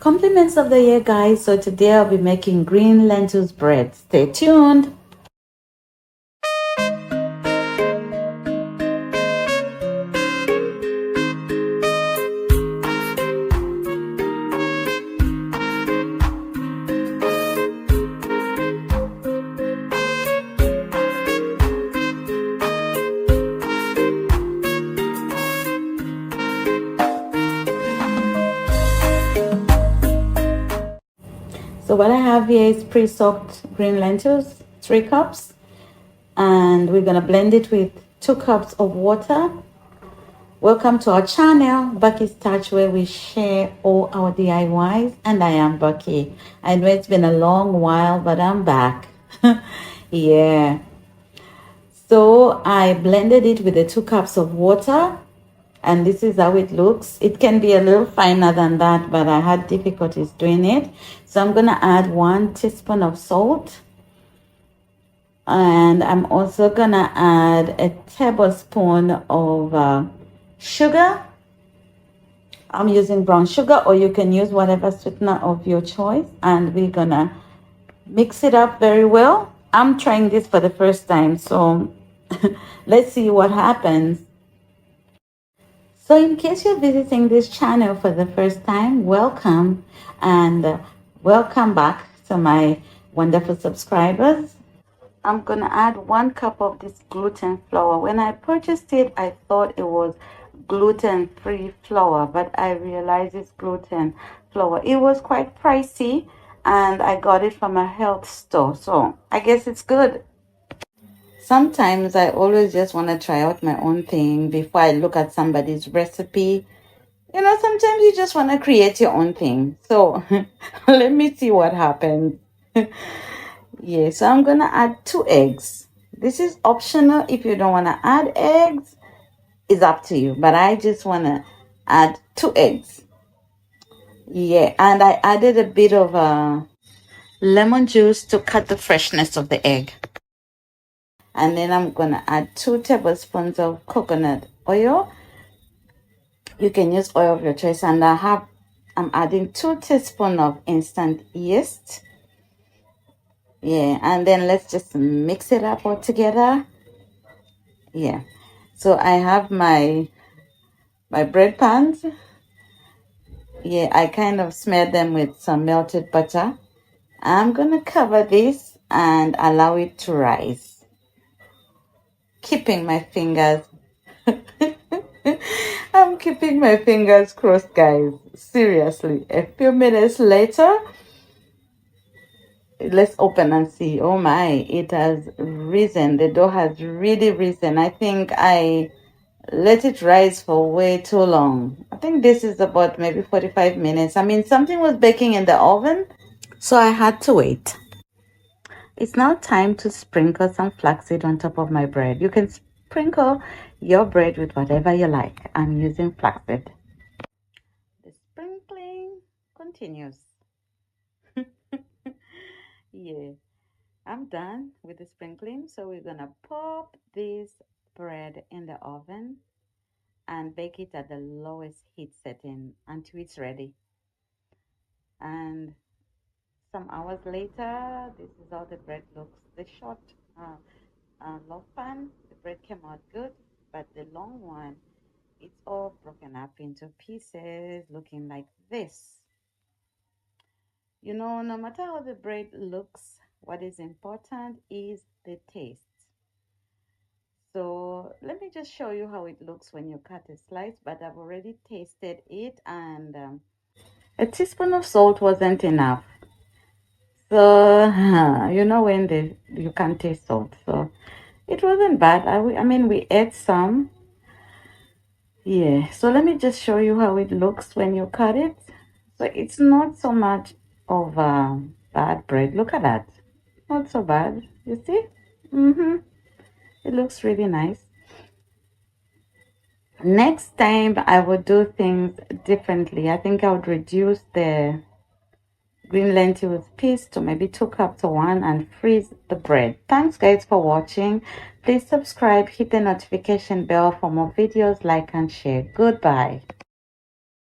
Compliments of the year, guys. So today I'll be making green lentils bread. Stay tuned. So what I have here is pre-soaked green lentils, 3 cups, and we're gonna blend it with 2 cups of water. Welcome to our channel, Bucky's Touch, where we share all our DIYs, and I am Bucky. I know it's been a long while, but I'm back. Yeah. So I blended it with the 2 cups of water, and this is how it looks. It can be a little finer than that, but I had difficulties doing it. So I'm gonna add 1 teaspoon of salt, and I'm also gonna add a tablespoon of sugar. I'm using brown sugar, or you can use whatever sweetener of your choice, and we're gonna mix it up very well. I'm trying this for the first time, so let's see what happens. So in case you're visiting this channel for the first time, welcome, and welcome back to my wonderful subscribers. I'm gonna add 1 cup of this gluten flour. When I purchased it, I thought it was gluten-free flour, but I realized it's gluten flour. It was quite pricey, and I got it from a health store, so I guess it's good. Sometimes I always just want to try out my own thing before I look at somebody's recipe. You know, sometimes you just want to create your own thing. So let me see what happens. Yeah, so I'm going to add 2 eggs. This is optional. If you don't want to add eggs, it's up to you. But I just want to add 2 eggs. Yeah, and I added a bit of lemon juice to cut the freshness of the egg. And then I'm going to add 2 tablespoons of coconut oil. You can use oil of your choice. And I'm adding 2 teaspoons of instant yeast. Yeah, and then let's just mix it up all together. Yeah, so I have my bread pans. Yeah, I kind of smear them with some melted butter. I'm gonna cover this and allow it to rise, keeping my fingers I'm keeping my fingers crossed, guys. Seriously, a few minutes later, let's open and see. Oh my, it has risen. The dough has really risen. I think I let it rise for way too long. I think this is about maybe 45 minutes. I mean, something was baking in the oven, so I had to wait. It's now time to sprinkle some flaxseed on top of my bread. You can sprinkle your bread with whatever you like. I'm using flaxseed. The sprinkling continues. Yeah, I'm done with the sprinkling. So we're gonna pop this bread in the oven and bake it at the lowest heat setting until it's ready. And some hours later, this is how the bread looks. The short loaf pan, the bread came out good, but the long one, it's all broken up into pieces looking like this. You know, no matter how the bread looks, what is important is the taste. So let me just show you how it looks when you cut a slice, but I've already tasted it, and a teaspoon of salt wasn't enough. So you know when you can't taste salt, so it wasn't bad. I mean, we ate some. Yeah, so let me just show you how it looks when you cut it. So it's not so much of bad bread. Look at that. Not so bad. You see? It looks really nice. Next time I would do things differently. I think I would reduce the green lentils piece to maybe 2 cups or 1 and freeze the bread. Thanks guys for watching. Please subscribe, hit the notification bell for more videos, like and share. Goodbye.